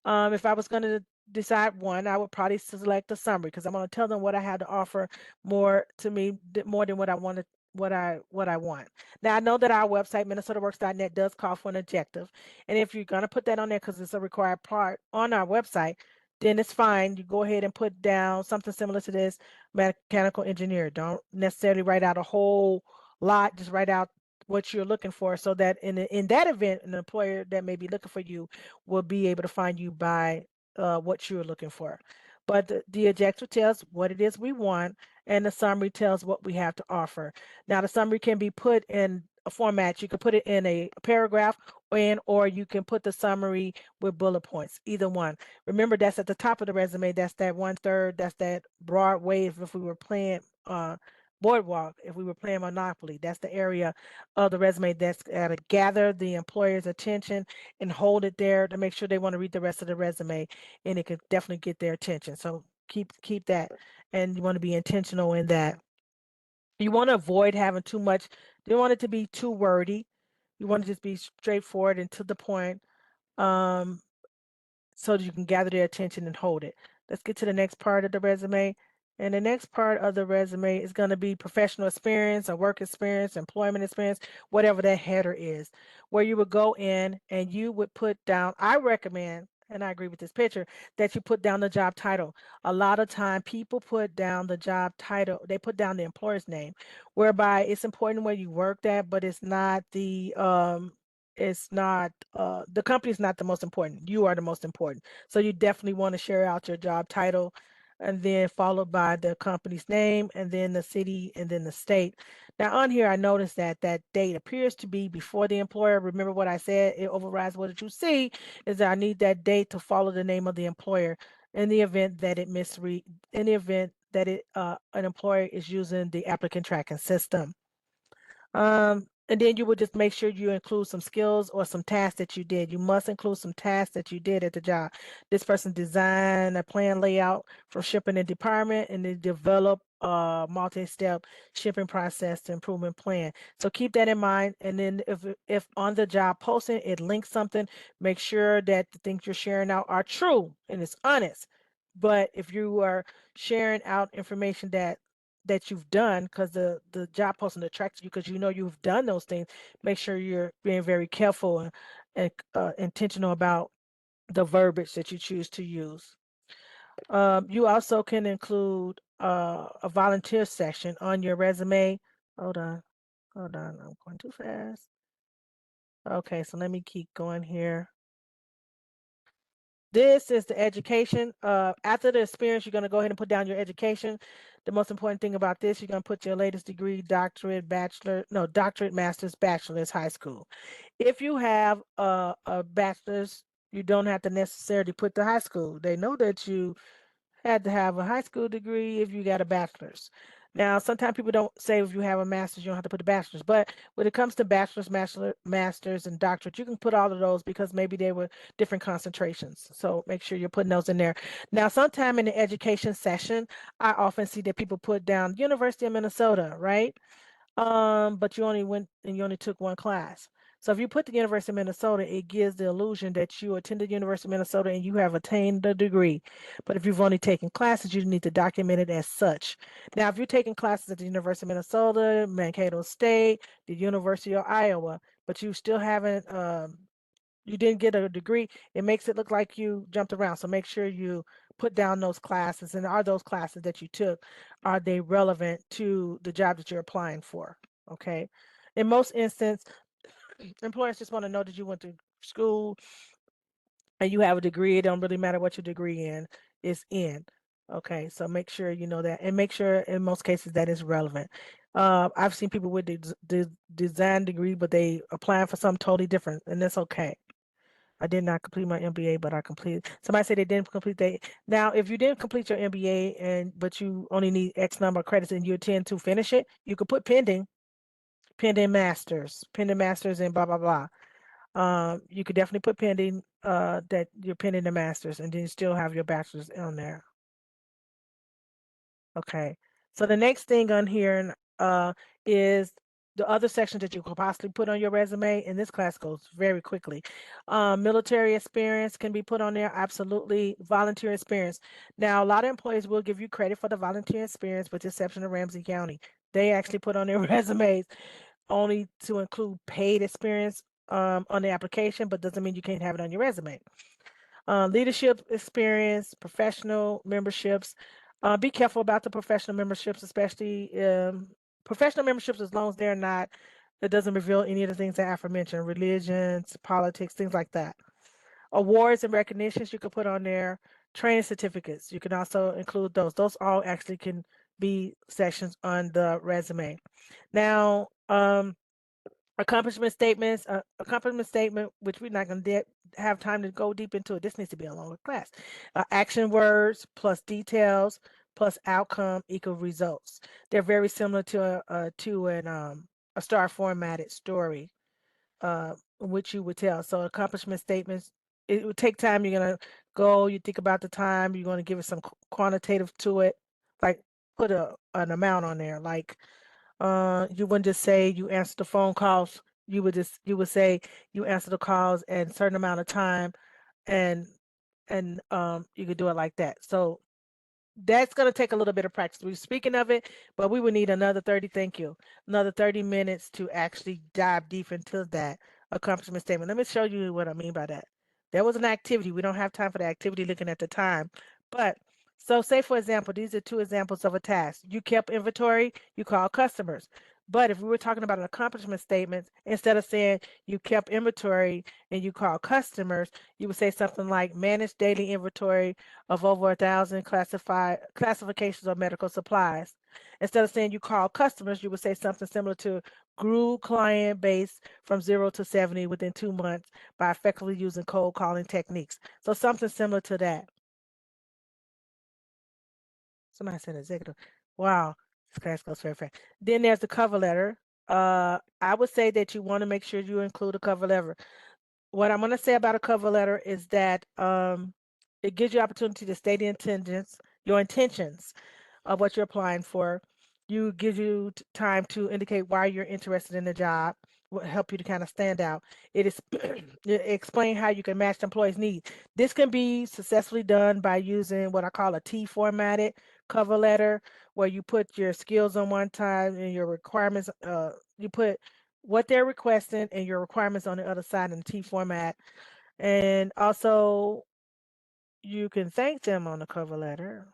If I was going to decide one, I would probably select the summary because I'm going to tell them what I had to offer more to me, more than what I wanted, what I want. Now I know that our website, minnesotaworks.net, does call for an objective, and if you're going to put that on there because it's a required part on our website, then it's fine. You go ahead and put down something similar to this, mechanical engineer. Don't necessarily write out a whole lot. Just write out what you're looking for, so that in that event, an employer that may be looking for you will be able to find you by what you're looking for. But the objective tells what it is we want, and the summary tells what we have to offer. Now, the summary can be put in a format. You can put it in a paragraph, or you can put the summary with bullet points. Either one. Remember, that's at the top of the resume. That's that 1/3. That's that broad wave. If we were playing boardwalk, if we were playing Monopoly, that's the area of the resume that's got to gather the employer's attention and hold it there to make sure they want to read the rest of the resume, and it could definitely get their attention. So keep that, and you want to be intentional in that. You want to avoid having too much. You don't want it to be too wordy. You want to just be straightforward and to the point. Um, so that you can gather their attention and hold it. Let's get to the next part of the resume. And the next part of the resume is going to be professional experience or work experience, employment experience, whatever that header is, where you would go in and you would put down, I recommend, and I agree with this picture, that you put down the job title. A lot of time people put down the job title, they put down the employer's name, whereby it's important where you worked at, but it's not the company is not the most important. You are the most important. So you definitely want to share out your job title, and then followed by the company's name, and then the city, and then the state. Now on here I noticed that that date appears to be before the employer. Remember what I said, it overrides what you see, is that I need that date to follow the name of the employer in the event that it misread, in the event that an employer is using the applicant tracking system. And then you would just make sure you include some skills or some tasks that you did. You must include some tasks that you did at the job. This person designed a plan layout for shipping and department, and they develop a multi-step shipping process to improvement plan. So keep that in mind. And then if on the job posting it links something, make sure that the things you're sharing out are true and it's honest. But if you are sharing out information that you've done, because the job posting attracts you because you know you've done those things, make sure you're being very careful and intentional about the verbiage that you choose to use. You also can include a volunteer section on your resume. Hold on, hold on, I'm going too fast. Okay, so let me keep going here. This is the education. After the experience, you're going to go ahead and put down your education. The most important thing about this, you're going to put your latest degree, doctorate, bachelor, no, doctorate, master's, bachelor's, high school. If you have a bachelor's, you don't have to necessarily put the high school. They know that you had to have a high school degree if you got a bachelor's. Now, sometimes people don't say if you have a master's, you don't have to put a bachelor's. But when it comes to masters, and doctorate, you can put all of those because maybe they were different concentrations. So make sure you're putting those in there. Now, sometime in the education session, I often see that people put down University of Minnesota, right? But you only went and you only took one class. So if you put the University of Minnesota, it gives the illusion that you attended University of Minnesota and you have attained the degree. But if you've only taken classes, you need to document it as such. Now, if you're taking classes at the University of Minnesota, Mankato State, the University of Iowa, but you still haven't you didn't get a degree, it makes it look like you jumped around. So make sure you put down those classes, and are those classes that you took, are they relevant to the job that you're applying for? Okay. In most instances, employers just want to know that you went to school, and you have a degree, it don't really matter what your degree in is in. Okay, so make sure you know that, and make sure in most cases that is relevant. I've seen people with design degree, but they applying for something totally different, and that's okay. I did not complete my MBA, but I completed. Somebody said they didn't complete they. Now, if you didn't complete your MBA and but you only need X number of credits and you intend to finish it, you could put pending masters, and blah blah blah. You could definitely put pending that you're pending the masters, and then you still have your bachelor's on there. Okay. So the next thing on here is the other sections that you could possibly put on your resume, and this class goes very quickly. Military experience can be put on there, absolutely. Volunteer experience. Now, a lot of employers will give you credit for the volunteer experience, with the exception of Ramsey County. They actually put on their resumes only to include paid experience on the application, but doesn't mean you can't have it on your resume. Leadership experience, professional memberships. Be careful about the professional memberships, especially professional memberships, as long as they're not, it doesn't reveal any of the things that I aforementioned, religions, politics, things like that. Awards and recognitions you can put on there. Training certificates, you can also include those. Those all actually can be sections on the resume. Now, accomplishment statement, which we're not going to have time to go deep into it. This needs to be a longer class. Action words plus details plus outcome equal results. They're very similar to a star formatted story, which you would tell. So accomplishment statements, it would take time. You're gonna go, you think about the time, you're gonna give it some quantitative to it, like put an amount on there, like you wouldn't just say you answer the phone calls. You would say you answer the calls in a certain amount of time, and you could do it like that. So that's going to take a little bit of practice. We're speaking of it, but we would need another 30, thank you, another 30 minutes to actually dive deep into that accomplishment statement. Let me show you what I mean by that. There was an activity. We don't have time for the activity looking at the time, but so say for example, these are two examples of a task. You kept inventory, you call customers. But if we were talking about an accomplishment statement, instead of saying you kept inventory and you call customers, you would say something like manage daily inventory of over 1,000 classifications of medical supplies. Instead of saying you call customers, you would say something similar to grew client base from 0 to 70 within 2 months by effectively using cold calling techniques. So something similar to that. Somebody said executive. Wow, this class goes very fast. Then there's the cover letter. I would say that you want to make sure you include a cover letter. What I'm going to say about a cover letter is that it gives you opportunity to state the intentions, your intentions of what you're applying for. You gives you time to indicate why you're interested in the job. Will help you to kind of stand out. It is it explain how you can match the employee's needs. This can be successfully done by using what I call a T formatted cover letter, where you put your skills on one side and your requirements. You put what they're requesting and your requirements on the other side in T format. And also you can thank them on the cover letter.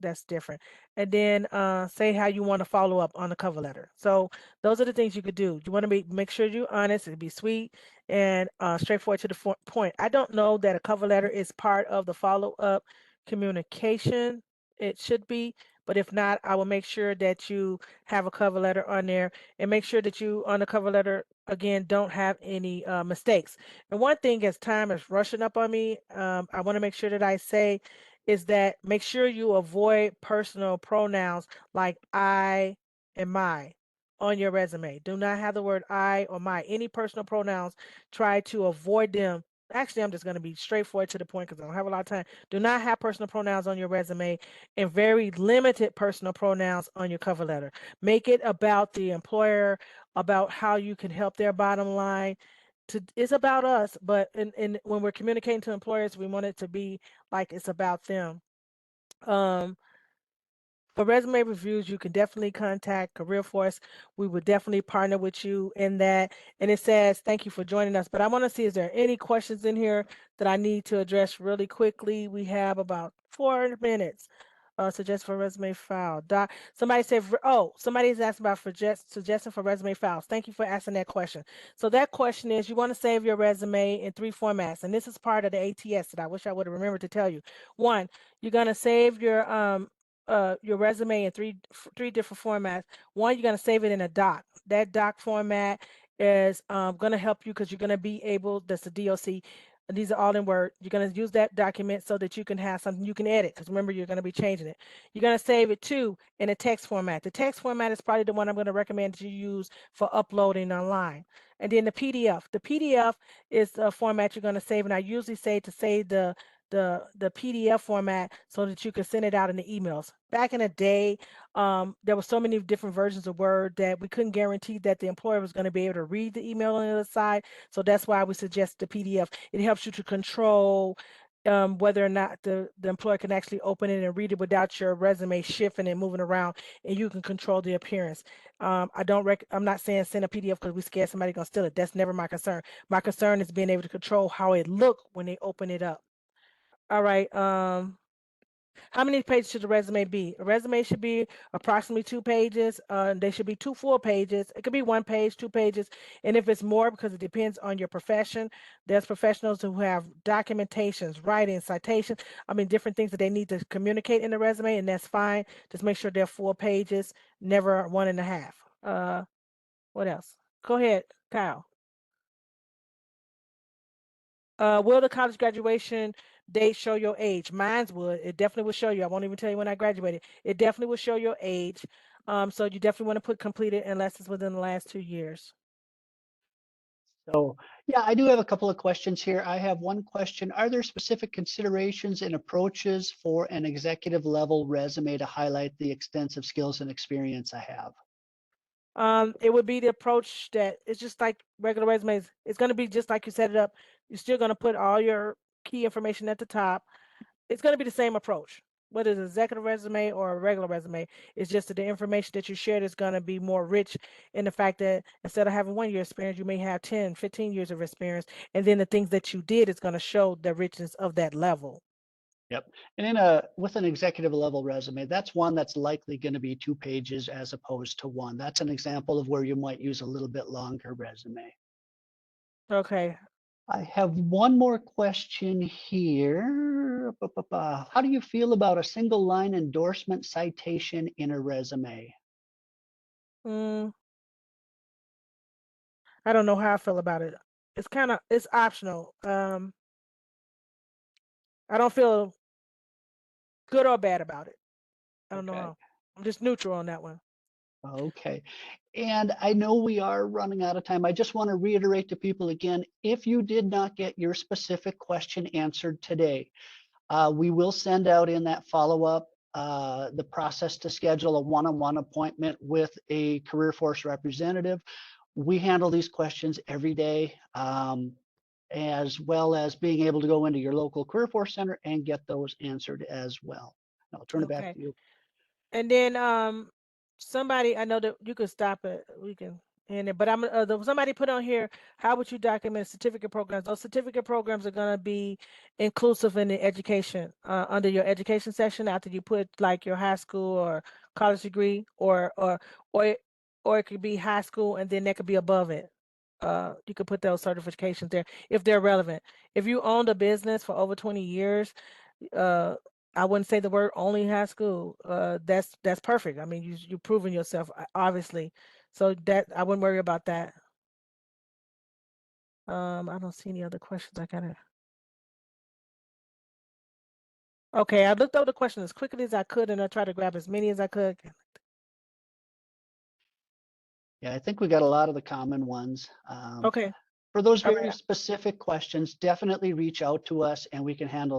That's different. And then say how you want to follow up on the cover letter. So those are the things you could do. You want to make sure you're honest and be sweet and straightforward to the point. I don't know that a cover letter is part of the follow up communication. It should be, but if not, I will make sure that you have a cover letter on there, and make sure that you on the cover letter again don't have any mistakes. And one thing, as time is rushing up on me, I want to make sure that I say is that make sure you avoid personal pronouns like I and my on your resume. Do not have the word I or my. Any personal pronouns, try to avoid them. Actually, I'm just going to be straightforward to the point because I don't have a lot of time. Do not have personal pronouns on your resume, and very limited personal pronouns on your cover letter. Make it about the employer, about how you can help their bottom line. It's about us, but when we're communicating to employers, we want it to be like it's about them. Um, for resume reviews, you can definitely contact Career Force. We would definitely partner with you in that. And it says, thank you for joining us. But I want to see, is there any questions in here that I need to address really quickly? We have about 4 minutes. Suggest for resume file. Somebody said, oh, somebody's asking about suggesting for resume files. Thank you for asking that question. So that question is, you want to save your resume in 3 formats, and this is part of the ATS that I wish I would have remembered to tell you. One, you're gonna save your resume in three different formats. One, you're gonna save it in a doc. That doc format is gonna help you because you're gonna be able. That's the DOC. These are all in Word. You're going to use that document so that you can have something you can edit, because remember, you're going to be changing it. You're going to save it too in a text format. The text format is probably the one I'm going to recommend that you use for uploading online. And then the PDF. The PDF is the format you're going to save, and I usually say to save the PDF format so that you can send it out in the emails. Back in the day, there were so many different versions of Word that we couldn't guarantee that the employer was going to be able to read the email on the other side. So that's why we suggest the PDF. It helps you to control whether or not the employer can actually open it and read it without your resume shifting and moving around, and you can control the appearance. I'm not saying send a PDF because we're scared somebody's gonna steal it. That's never my concern. My concern is being able to control how it look when they open it up. All right. How many pages should the resume be? A resume should be approximately 2 pages. They should be 2 full pages. It could be 1 page, 2 pages. And if it's more, because it depends on your profession, there's professionals who have documentations, writing, citations, different things that they need to communicate in the resume, and that's fine. Just make sure they're 4 pages, never 1.5. What else? Go ahead, Kyle. Will the college graduation date show your age? Mine's would. It definitely will show you. I won't even tell you when I graduated. It definitely will show your age. So you definitely want to put completed unless it's within the last 2 years. So, yeah, I do have a couple of questions here. I have one question. Are there specific considerations and approaches for an executive level resume to highlight the extensive skills and experience I have? It would be the approach that it's just like regular resumes. It's going to be just like you set it up. You're still going to put all your key information at the top. It's going to be the same approach, whether it's an executive resume or a regular resume. It's just that the information that you shared is going to be more rich in the fact that instead of having 1 year experience, you may have 10, 15 years of experience. And then the things that you did is going to show the richness of that level. Yep. And with an executive level resume, that's one that's likely going to be 2 pages as opposed to one. That's an example of where you might use a little bit longer resume. Okay. I have one more question here. How do you feel about a single line endorsement citation in a resume? Mm, I don't know how I feel about it. It's optional. I don't feel good or bad about it. I don't know Okay. how. I'm just neutral on that one. Okay. And I know we are running out of time. I just want to reiterate to people again, if you did not get your specific question answered today, we will send out in that follow-up the process to schedule a one-on-one appointment with a career force representative. We handle these questions every day, as well as being able to go into your local career force center and get those answered as well. I'll turn it back Okay. to you. And then somebody, I know that you could stop it. We can end it, but somebody put on here, how would you document certificate programs? Those certificate programs are going to be inclusive in the education under your education section after you put like your high school or college degree, or it could be high school and then that could be above it. You could put those certifications there if they're relevant. If you owned a business for over 20 years, uh, I wouldn't say the word only high school. That's perfect. I mean, you've proven yourself, obviously. So that I wouldn't worry about that. I don't see any other questions. I gotta. Okay, I looked over the question as quickly as I could, and I tried to grab as many as I could. Yeah, I think we got a lot of the common ones. Okay, For those all very right. specific questions, definitely reach out to us and we can handle